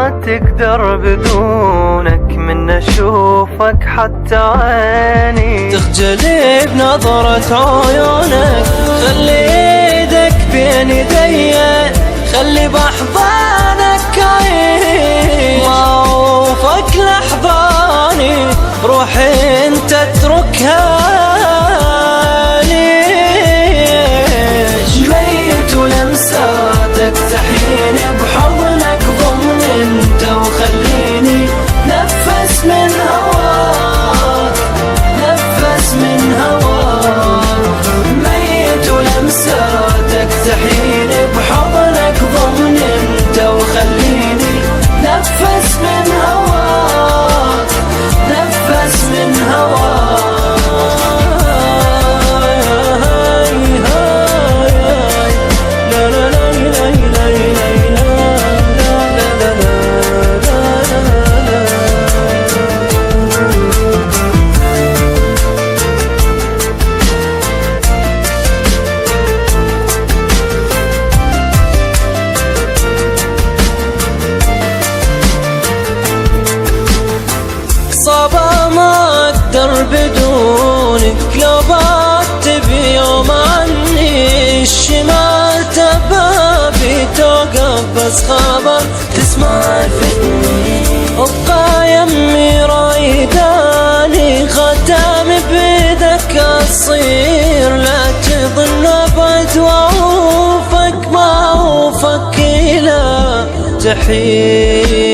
ما تقدر بدونك من اشوفك حتى عيني تخجلي بنظرة عيونك، خلي ايدك بين ايدي، خلي باحضانك عيش، ما اوفك لاحضاني روحي انت اتركها ليش؟ ميت ولمساتك تحيني بحضنك، ضمن انت وخليني نفس من هواك، نفس من هواك. ميت ولمساتك تحيني بحضنك، ضمن انت وخليني نفس من هواك، نفس من هواك. صعبة ما اقدر بدونك، لو بكتب يوم عني الشمال تبابي توقف، بس خبر تسمع الفتني ابقى يمي رايداني، ختام بيدك اصير لا تظن ابعد واوفك، ما اوفك الى تحيي